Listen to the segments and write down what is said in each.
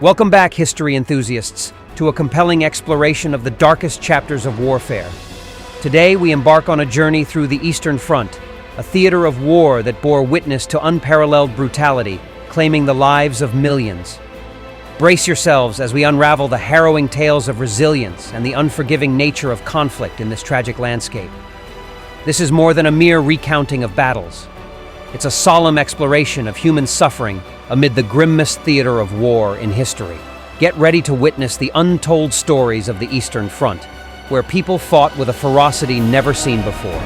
Welcome back, history enthusiasts, to a compelling exploration of the darkest chapters of warfare. Today, we embark on a journey through the Eastern Front, a theater of war that bore witness to unparalleled brutality, claiming the lives of millions. Brace yourselves as we unravel the harrowing tales of resilience and the unforgiving nature of conflict in this tragic landscape. This is more than a mere recounting of battles. It's a solemn exploration of human suffering amid the grimmest theater of war in history. Get ready to witness the untold stories of the Eastern Front, where people fought with a ferocity never seen before.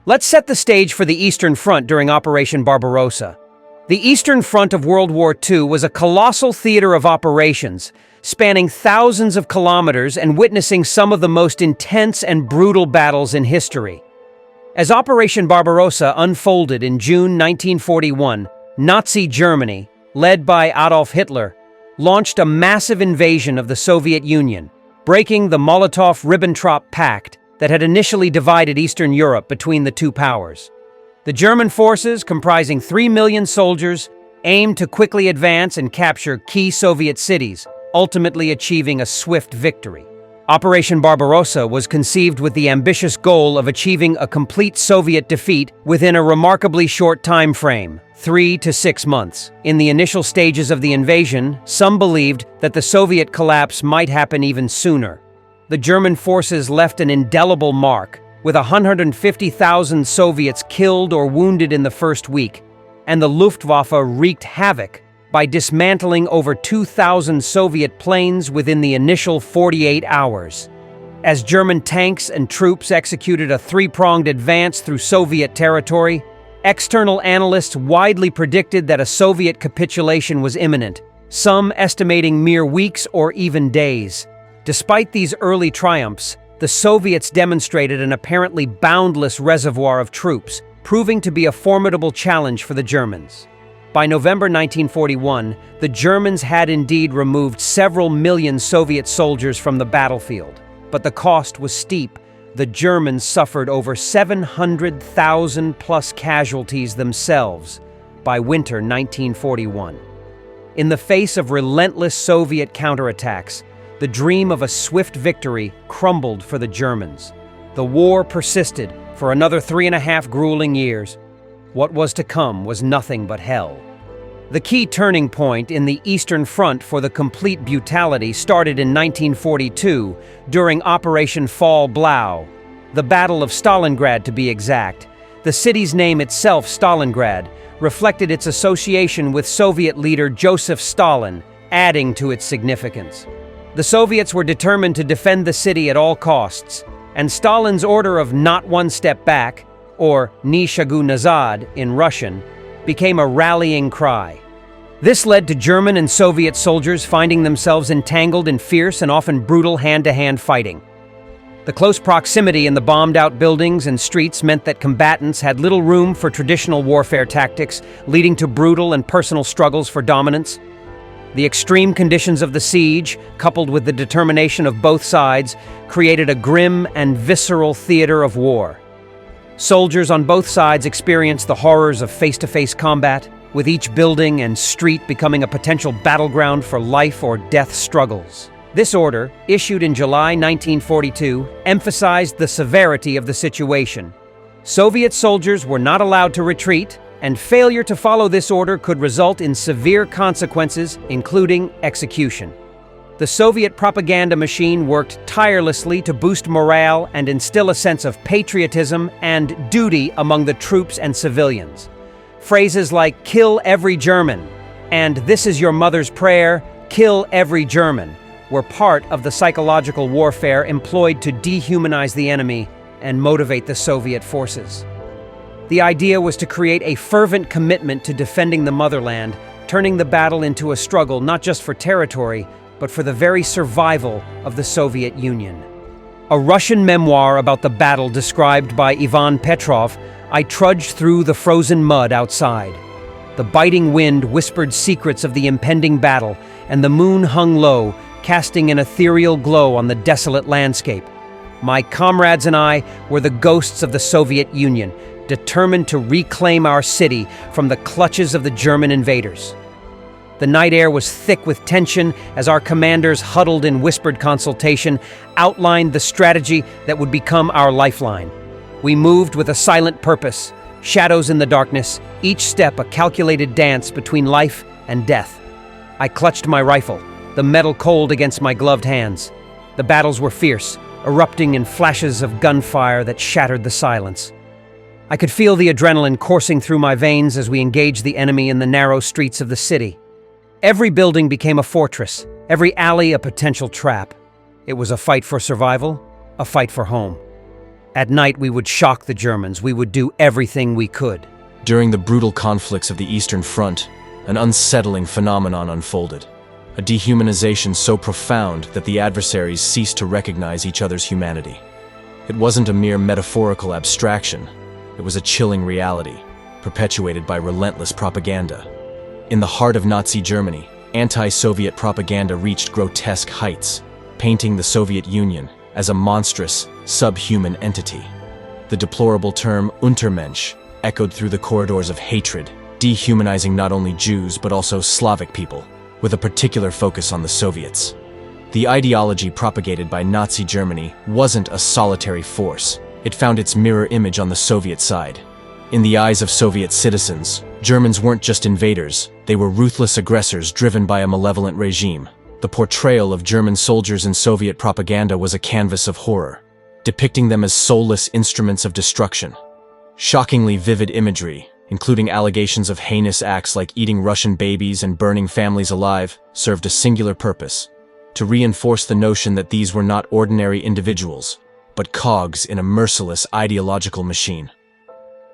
Let's set the stage for the Eastern Front during Operation Barbarossa. The Eastern Front of World War II was a colossal theater of operations, spanning thousands of kilometers and witnessing some of the most intense and brutal battles in history. As Operation Barbarossa unfolded in June 1941, Nazi Germany, led by Adolf Hitler, launched a massive invasion of the Soviet Union, breaking the Molotov-Ribbentrop Pact that had initially divided Eastern Europe between the two powers. The German forces, comprising 3 million soldiers, aimed to quickly advance and capture key Soviet cities, ultimately achieving a swift victory. Operation Barbarossa was conceived with the ambitious goal of achieving a complete Soviet defeat within a remarkably short time frame, 3 to 6 months. In the initial stages of the invasion, some believed that the Soviet collapse might happen even sooner. The German forces left an indelible mark, with 150,000 Soviets killed or wounded in the first week, and the Luftwaffe wreaked havoc by dismantling over 2,000 Soviet planes within the initial 48 hours. As German tanks and troops executed a three-pronged advance through Soviet territory, external analysts widely predicted that a Soviet capitulation was imminent, some estimating mere weeks or even days. Despite these early triumphs, the Soviets demonstrated an apparently boundless reservoir of troops, proving to be a formidable challenge for the Germans. By November 1941, the Germans had indeed removed several million Soviet soldiers from the battlefield, but the cost was steep. The Germans suffered over 700,000 plus casualties themselves by winter 1941. In the face of relentless Soviet counterattacks, the dream of a swift victory crumbled for the Germans. The war persisted for another 3.5 grueling years. What was to come was nothing but hell. The key turning point in the Eastern Front for the complete brutality started in 1942 during Operation Fall Blau, the Battle of Stalingrad to be exact. The city's name itself, Stalingrad, reflected its association with Soviet leader Joseph Stalin, adding to its significance. The Soviets were determined to defend the city at all costs, and Stalin's order of not one step back, or ni shagu nazad in Russian, became a rallying cry. This led to German and Soviet soldiers finding themselves entangled in fierce and often brutal hand-to-hand fighting. The close proximity in the bombed-out buildings and streets meant that combatants had little room for traditional warfare tactics, leading to brutal and personal struggles for dominance. The extreme conditions of the siege, coupled with the determination of both sides, created a grim and visceral theater of war. Soldiers on both sides experienced the horrors of face-to-face combat, with each building and street becoming a potential battleground for life or death struggles. This order, issued in July 1942, emphasized the severity of the situation. Soviet soldiers were not allowed to retreat, and failure to follow this order could result in severe consequences, including execution. The Soviet propaganda machine worked tirelessly to boost morale and instill a sense of patriotism and duty among the troops and civilians. Phrases like "kill every German" and "this is your mother's prayer, kill every German" were part of the psychological warfare employed to dehumanize the enemy and motivate the Soviet forces. The idea was to create a fervent commitment to defending the motherland, turning the battle into a struggle not just for territory, but for the very survival of the Soviet Union. A Russian memoir about the battle described by Ivan Petrov, "I trudged through the frozen mud outside. The biting wind whispered secrets of the impending battle, and the moon hung low, casting an ethereal glow on the desolate landscape. My comrades and I were the ghosts of the Soviet Union, determined to reclaim our city from the clutches of the German invaders. The night air was thick with tension as our commanders, huddled in whispered consultation, outlined the strategy that would become our lifeline. We moved with a silent purpose, shadows in the darkness, each step a calculated dance between life and death. I clutched my rifle, the metal cold against my gloved hands. The battles were fierce, erupting in flashes of gunfire that shattered the silence. I could feel the adrenaline coursing through my veins as we engaged the enemy in the narrow streets of the city. Every building became a fortress, every alley a potential trap. It was a fight for survival, a fight for home. At night, we would shock the Germans. We would do everything we could. During the brutal conflicts of the Eastern Front, an unsettling phenomenon unfolded. A dehumanization so profound that the adversaries ceased to recognize each other's humanity. It wasn't a mere metaphorical abstraction. It was a chilling reality, perpetuated by relentless propaganda. In the heart of Nazi Germany, anti-Soviet propaganda reached grotesque heights, painting the Soviet Union as a monstrous, subhuman entity. The deplorable term Untermensch echoed through the corridors of hatred, dehumanizing not only Jews but also Slavic people, with a particular focus on the Soviets. The ideology propagated by Nazi Germany wasn't a solitary force. It found its mirror image on the Soviet side. In the eyes of Soviet citizens, Germans weren't just invaders, they were ruthless aggressors driven by a malevolent regime. The portrayal of German soldiers in Soviet propaganda was a canvas of horror, depicting them as soulless instruments of destruction. Shockingly vivid imagery, including allegations of heinous acts like eating Russian babies and burning families alive, served a singular purpose: to reinforce the notion that these were not ordinary individuals, but cogs in a merciless ideological machine.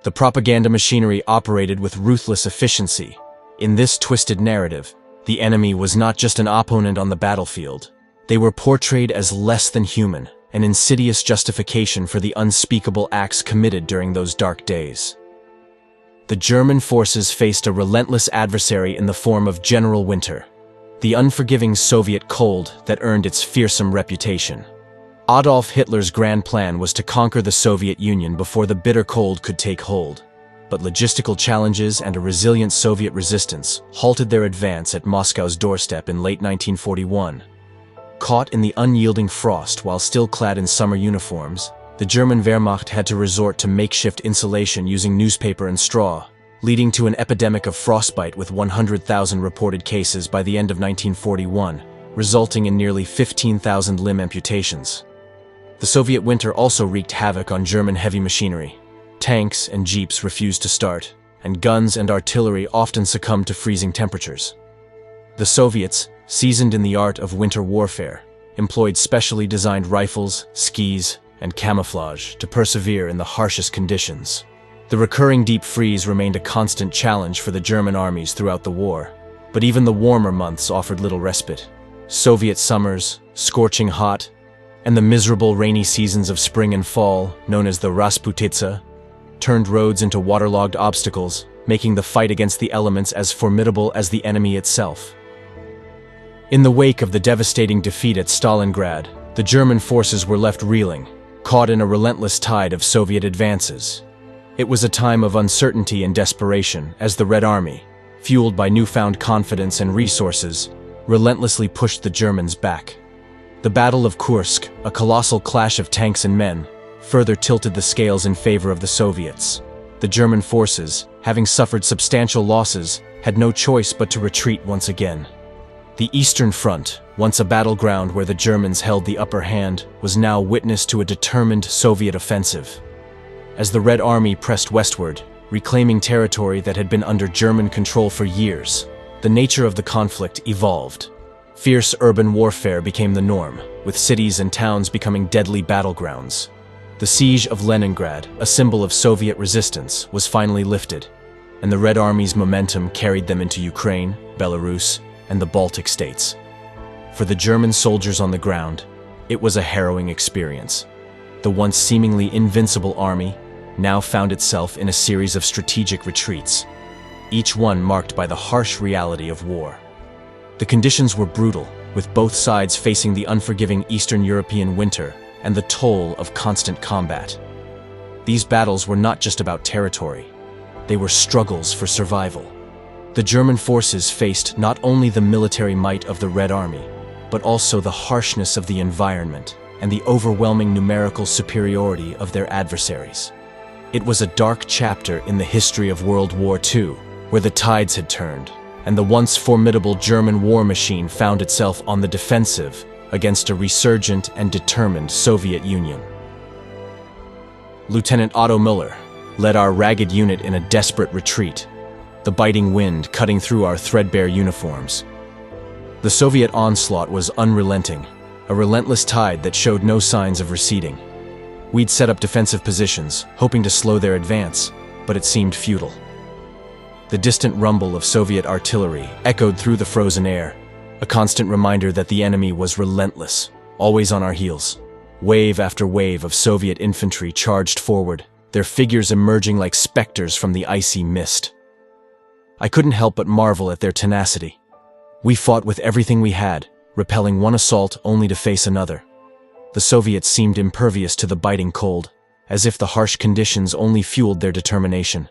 The propaganda machinery operated with ruthless efficiency. In this twisted narrative, the enemy was not just an opponent on the battlefield. They were portrayed as less than human, an insidious justification for the unspeakable acts committed during those dark days. The German forces faced a relentless adversary in the form of General Winter, the unforgiving Soviet cold that earned its fearsome reputation. Adolf Hitler's grand plan was to conquer the Soviet Union before the bitter cold could take hold. But logistical challenges and a resilient Soviet resistance halted their advance at Moscow's doorstep in late 1941. Caught in the unyielding frost while still clad in summer uniforms, the German Wehrmacht had to resort to makeshift insulation using newspaper and straw, leading to an epidemic of frostbite with 100,000 reported cases by the end of 1941, resulting in nearly 15,000 limb amputations. The Soviet winter also wreaked havoc on German heavy machinery. Tanks and jeeps refused to start, and guns and artillery often succumbed to freezing temperatures. The Soviets, seasoned in the art of winter warfare, employed specially designed rifles, skis, and camouflage to persevere in the harshest conditions. The recurring deep freeze remained a constant challenge for the German armies throughout the war, but even the warmer months offered little respite. Soviet summers, scorching hot, and the miserable rainy seasons of spring and fall, known as the Rasputitsa, turned roads into waterlogged obstacles, making the fight against the elements as formidable as the enemy itself. In the wake of the devastating defeat at Stalingrad, the German forces were left reeling, caught in a relentless tide of Soviet advances. It was a time of uncertainty and desperation as the Red Army, fueled by newfound confidence and resources, relentlessly pushed the Germans back. The Battle of Kursk, a colossal clash of tanks and men, further tilted the scales in favor of the Soviets. The German forces, having suffered substantial losses, had no choice but to retreat once again. The Eastern Front, once a battleground where the Germans held the upper hand, was now witness to a determined Soviet offensive. As the Red Army pressed westward, reclaiming territory that had been under German control for years, the nature of the conflict evolved. Fierce urban warfare became the norm, with cities and towns becoming deadly battlegrounds. The siege of Leningrad, a symbol of Soviet resistance, was finally lifted, and the Red Army's momentum carried them into Ukraine, Belarus, and the Baltic states. For the German soldiers on the ground, it was a harrowing experience. The once seemingly invincible army now found itself in a series of strategic retreats, each one marked by the harsh reality of war. The conditions were brutal, with both sides facing the unforgiving Eastern European winter and the toll of constant combat. These battles were not just about territory. They were struggles for survival. The German forces faced not only the military might of the Red Army, but also the harshness of the environment and the overwhelming numerical superiority of their adversaries. It was a dark chapter in the history of World War II, where the tides had turned, and the once formidable German war machine found itself on the defensive against a resurgent and determined Soviet Union. Lieutenant Otto Müller led our ragged unit in a desperate retreat, the biting wind cutting through our threadbare uniforms. The Soviet onslaught was unrelenting, a relentless tide that showed no signs of receding. We'd set up defensive positions, hoping to slow their advance, but it seemed futile. The distant rumble of Soviet artillery echoed through the frozen air, a constant reminder that the enemy was relentless, always on our heels. Wave after wave of Soviet infantry charged forward, their figures emerging like specters from the icy mist. I couldn't help but marvel at their tenacity. We fought with everything we had, repelling one assault only to face another. The Soviets seemed impervious to the biting cold, as if the harsh conditions only fueled their determination.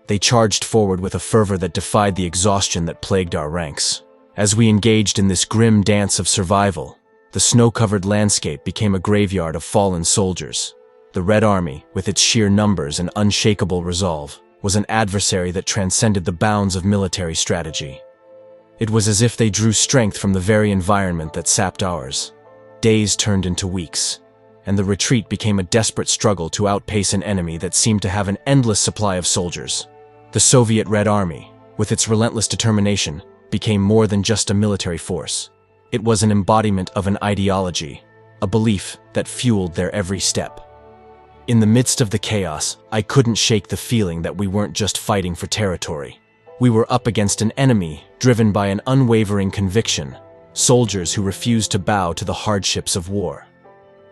They charged forward with a fervor that defied the exhaustion that plagued our ranks. As we engaged in this grim dance of survival, the snow-covered landscape became a graveyard of fallen soldiers. The Red Army, with its sheer numbers and unshakable resolve, was an adversary that transcended the bounds of military strategy. It was as if they drew strength from the very environment that sapped ours. Days turned into weeks, and the retreat became a desperate struggle to outpace an enemy that seemed to have an endless supply of soldiers. The Soviet Red Army, with its relentless determination, became more than just a military force. It was an embodiment of an ideology, a belief that fueled their every step. In the midst of the chaos, I couldn't shake the feeling that we weren't just fighting for territory. We were up against an enemy driven by an unwavering conviction, soldiers who refused to bow to the hardships of war.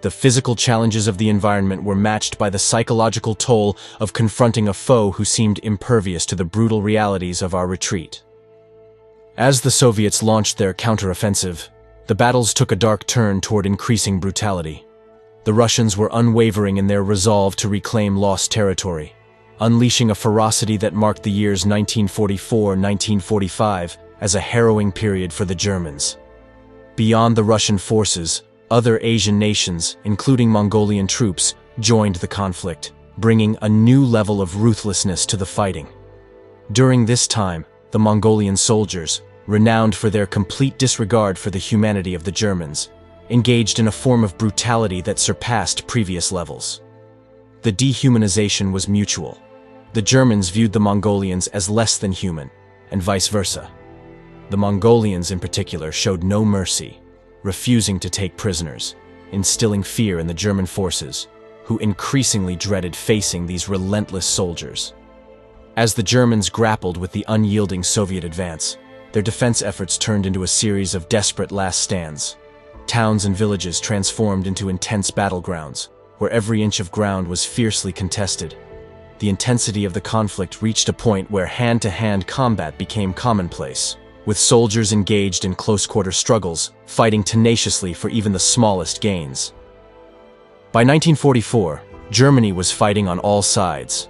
The physical challenges of the environment were matched by the psychological toll of confronting a foe who seemed impervious to the brutal realities of our retreat. As the Soviets launched their counteroffensive, the battles took a dark turn toward increasing brutality. The Russians were unwavering in their resolve to reclaim lost territory, unleashing a ferocity that marked the years 1944-1945 as a harrowing period for the Germans. Beyond the Russian forces, other Asian nations, including Mongolian troops, joined the conflict, bringing a new level of ruthlessness to the fighting. During this time, the Mongolian soldiers, renowned for their complete disregard for the humanity of the Germans, engaged in a form of brutality that surpassed previous levels. The dehumanization was mutual. The Germans viewed the Mongolians as less than human, and vice versa. The Mongolians in particular showed no mercy, refusing to take prisoners, instilling fear in the German forces, who increasingly dreaded facing these relentless soldiers. As the Germans grappled with the unyielding Soviet advance, their defense efforts turned into a series of desperate last stands. Towns and villages transformed into intense battlegrounds, where every inch of ground was fiercely contested. The intensity of the conflict reached a point where hand-to-hand combat became commonplace, with soldiers engaged in close-quarter struggles, fighting tenaciously for even the smallest gains. By 1944, Germany was fighting on all sides.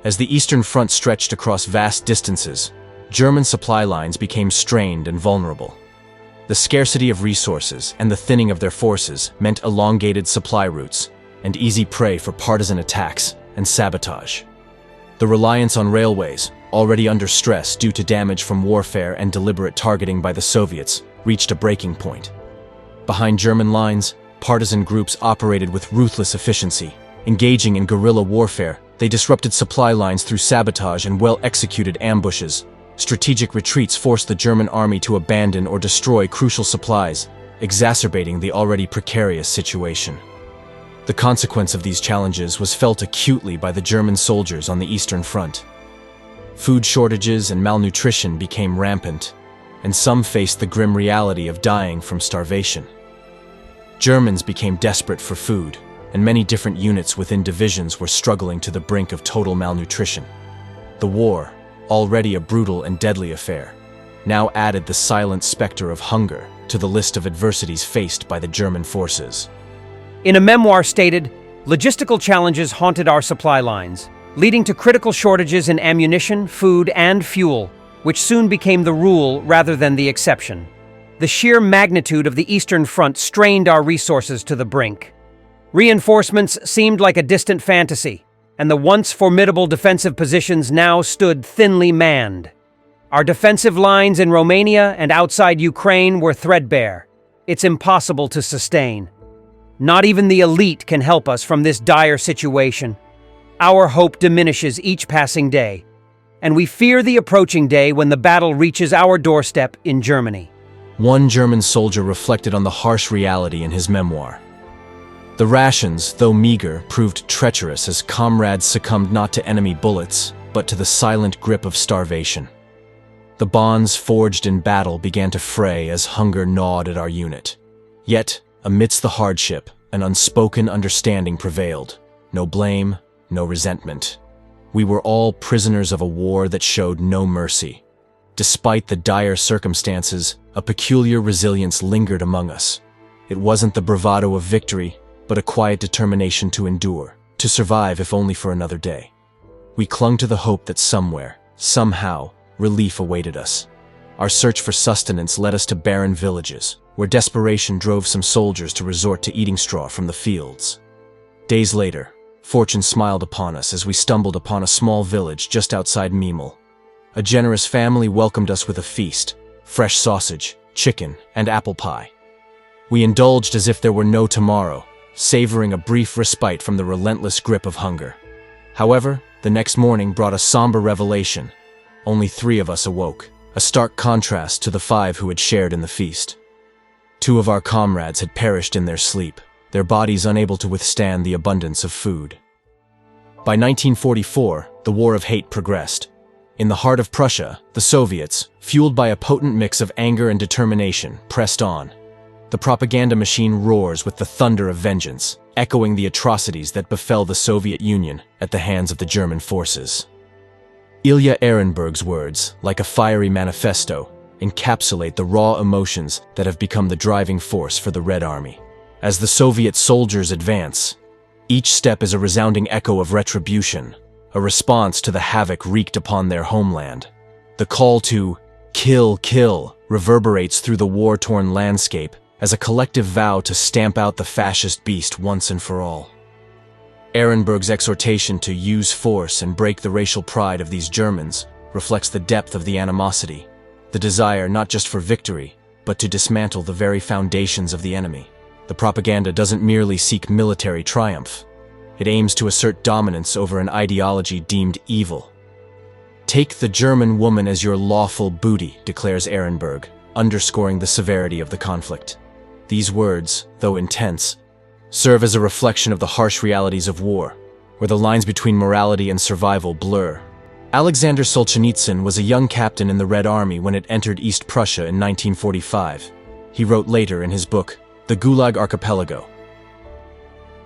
As the Eastern Front stretched across vast distances, German supply lines became strained and vulnerable. The scarcity of resources and the thinning of their forces meant elongated supply routes and easy prey for partisan attacks and sabotage. The reliance on railways, already under stress due to damage from warfare and deliberate targeting by the Soviets, reached a breaking point. Behind German lines, partisan groups operated with ruthless efficiency. Engaging in guerrilla warfare, they disrupted supply lines through sabotage and well-executed ambushes. Strategic retreats forced the German army to abandon or destroy crucial supplies, exacerbating the already precarious situation. The consequence of these challenges was felt acutely by the German soldiers on the Eastern Front. Food shortages and malnutrition became rampant, and some faced the grim reality of dying from starvation. Germans became desperate for food, and many different units within divisions were struggling to the brink of total malnutrition. The war, already a brutal and deadly affair, now added the silent specter of hunger to the list of adversities faced by the German forces. In a memoir stated, Logistical challenges haunted our supply lines, leading to critical shortages in ammunition, food, and fuel, which soon became the rule rather than the exception. The sheer magnitude of the Eastern Front strained our resources to the brink. Reinforcements seemed like a distant fantasy, and the once formidable defensive positions now stood thinly manned. Our defensive lines in Romania and outside Ukraine were threadbare. It's impossible to sustain. Not even the elite can help us from this dire situation. Our hope diminishes each passing day, and we fear the approaching day when the battle reaches our doorstep in Germany. One German soldier reflected on the harsh reality in his memoir. The rations, though meager, proved treacherous as comrades succumbed not to enemy bullets, but to the silent grip of starvation. The bonds forged in battle began to fray as hunger gnawed at our unit. Yet, amidst the hardship, an unspoken understanding prevailed. No blame, no resentment. We were all prisoners of a war that showed no mercy. Despite the dire circumstances, a peculiar resilience lingered among us. It wasn't the bravado of victory, but a quiet determination to endure, to survive if only for another day. We clung to the hope that somewhere, somehow, relief awaited us. Our search for sustenance led us to barren villages, where desperation drove some soldiers to resort to eating straw from the fields. Days later, fortune smiled upon us as we stumbled upon a small village just outside Memel. A generous family welcomed us with a feast, fresh sausage, chicken, and apple pie. We indulged as if there were no tomorrow, savoring a brief respite from the relentless grip of hunger. However, the next morning brought a somber revelation. Only 3 of us awoke, a stark contrast to the 5 who had shared in the feast. 2 of our comrades had perished in their sleep, their bodies unable to withstand the abundance of food. By 1944, the war of hate progressed. In the heart of Prussia, the Soviets, fueled by a potent mix of anger and determination, pressed on. The propaganda machine roars with the thunder of vengeance, echoing the atrocities that befell the Soviet Union at the hands of the German forces. Ilya Ehrenburg's words, like a fiery manifesto, encapsulate the raw emotions that have become the driving force for the Red Army. As the Soviet soldiers advance, each step is a resounding echo of retribution, a response to the havoc wreaked upon their homeland. The call to kill, kill reverberates through the war-torn landscape as a collective vow to stamp out the fascist beast once and for all. Ehrenburg's exhortation to use force and break the racial pride of these Germans reflects the depth of the animosity, the desire not just for victory, but to dismantle the very foundations of the enemy. The propaganda doesn't merely seek military triumph. It aims to assert dominance over an ideology deemed evil. Take the German woman as your lawful booty, declares Ehrenburg, underscoring the severity of the conflict. These words, though intense, serve as a reflection of the harsh realities of war, where the lines between morality and survival blur. Alexander Solzhenitsyn was a young captain in the Red Army when it entered East Prussia in 1945. He wrote later in his book, The Gulag Archipelago.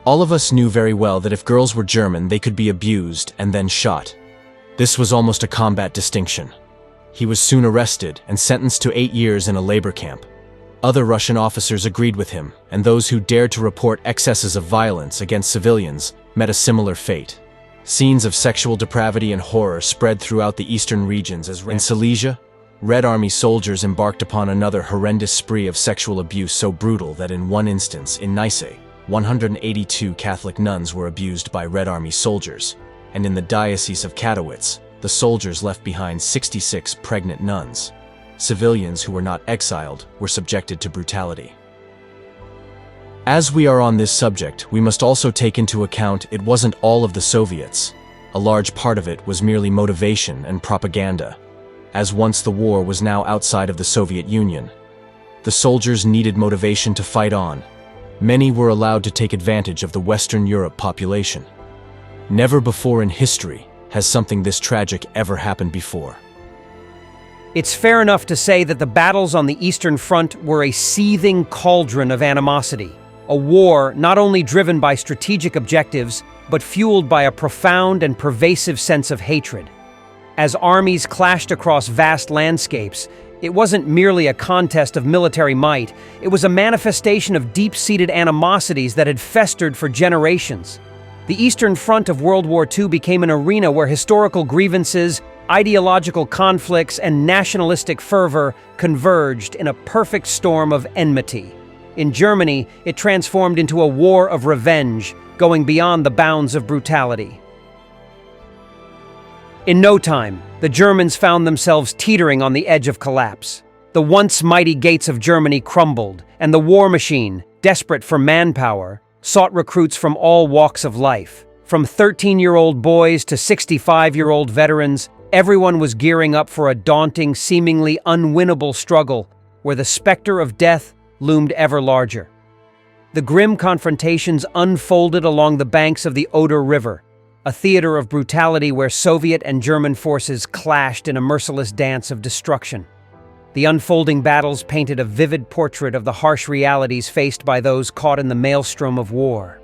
All of us knew very well that if girls were German, they could be abused and then shot. This was almost a combat distinction. He was soon arrested and sentenced to 8 years in a labor camp. Other Russian officers agreed with him, and those who dared to report excesses of violence against civilians met a similar fate. Scenes of sexual depravity and horror spread throughout the eastern regions as in Silesia, Red Army soldiers embarked upon another horrendous spree of sexual abuse so brutal that in one instance, in Nice, 182 Catholic nuns were abused by Red Army soldiers, and in the Diocese of Katowice, the soldiers left behind 66 pregnant nuns. Civilians who were not exiled were subjected to brutality. As we are on this subject, we must also take into account it wasn't all of the Soviets. A large part of it was merely motivation and propaganda, as once the war was now outside of the Soviet Union. The soldiers needed motivation to fight on. Many were allowed to take advantage of the Western Europe population. Never before in history has something this tragic ever happened before. It's fair enough to say that the battles on the Eastern Front were a seething cauldron of animosity, a war not only driven by strategic objectives, but fueled by a profound and pervasive sense of hatred. As armies clashed across vast landscapes, It wasn't merely a contest of military might, it was a manifestation of deep-seated animosities that had festered for generations. The Eastern Front of World War II became an arena where historical grievances, ideological conflicts, and nationalistic fervor converged in a perfect storm of enmity. In Germany, it transformed into a war of revenge, going beyond the bounds of brutality. In no time, the Germans found themselves teetering on the edge of collapse. The once mighty gates of Germany crumbled, and the war machine, desperate for manpower, sought recruits from all walks of life. From 13-year-old boys to 65-year-old veterans, everyone was gearing up for a daunting, seemingly unwinnable struggle where the specter of death loomed ever larger. The grim confrontations unfolded along the banks of the Oder River, a theater of brutality where Soviet and German forces clashed in a merciless dance of destruction. The unfolding battles painted a vivid portrait of the harsh realities faced by those caught in the maelstrom of war.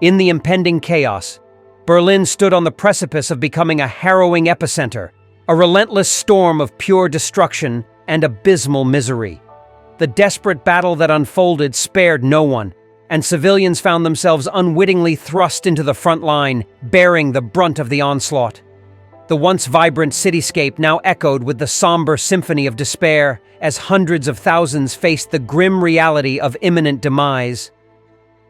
In the impending chaos, Berlin stood on the precipice of becoming a harrowing epicenter, a relentless storm of pure destruction and abysmal misery. The desperate battle that unfolded spared no one, and civilians found themselves unwittingly thrust into the front line, bearing the brunt of the onslaught. The once vibrant cityscape now echoed with the somber symphony of despair as hundreds of thousands faced the grim reality of imminent demise.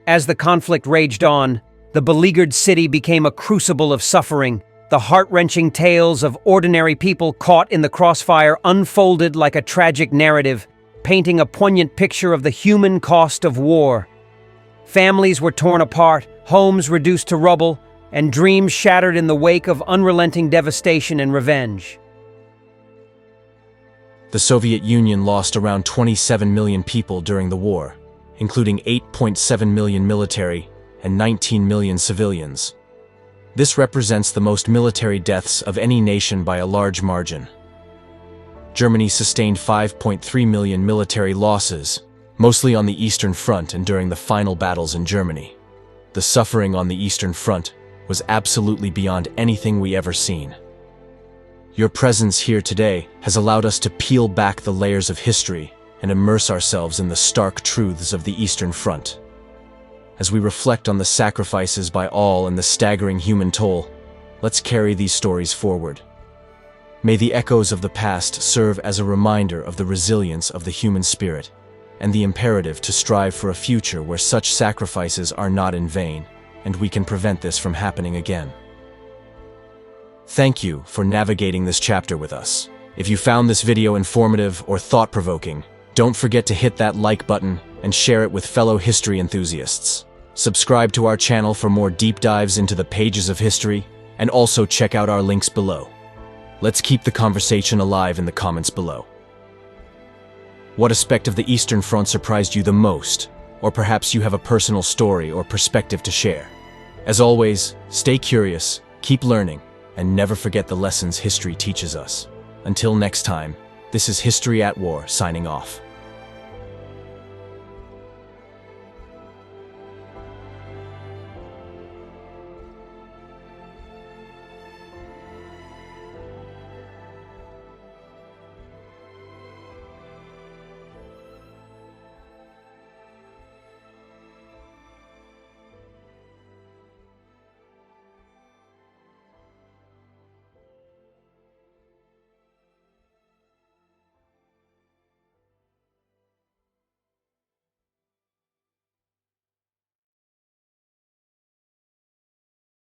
As the conflict raged on, the beleaguered city became a crucible of suffering. The heart-wrenching tales of ordinary people caught in the crossfire unfolded like a tragic narrative, painting a poignant picture of the human cost of war. Families were torn apart, homes reduced to rubble, and dreams shattered in the wake of unrelenting devastation and revenge. The Soviet Union lost around 27 million people during the war, including 8.7 million military and 19 million civilians. This represents the most military deaths of any nation by a large margin. Germany sustained 5.3 million military losses, mostly on the Eastern Front and during the final battles in Germany. The suffering on the Eastern Front was absolutely beyond anything we ever seen. Your presence here today has allowed us to peel back the layers of history and immerse ourselves in the stark truths of the Eastern Front. As we reflect on the sacrifices by all and the staggering human toll, let's carry these stories forward. May the echoes of the past serve as a reminder of the resilience of the human spirit and the imperative to strive for a future where such sacrifices are not in vain, and we can prevent this from happening again. Thank you for navigating this chapter with us. If you found this video informative or thought-provoking, don't forget to hit that like button and share it with fellow history enthusiasts. Subscribe to our channel for more deep dives into the pages of history, and also check out our links below. Let's keep the conversation alive in the comments below. What aspect of the Eastern Front surprised you the most? Or perhaps you have a personal story or perspective to share. As always, stay curious, keep learning, and never forget the lessons history teaches us. Until next time, this is History at War signing off.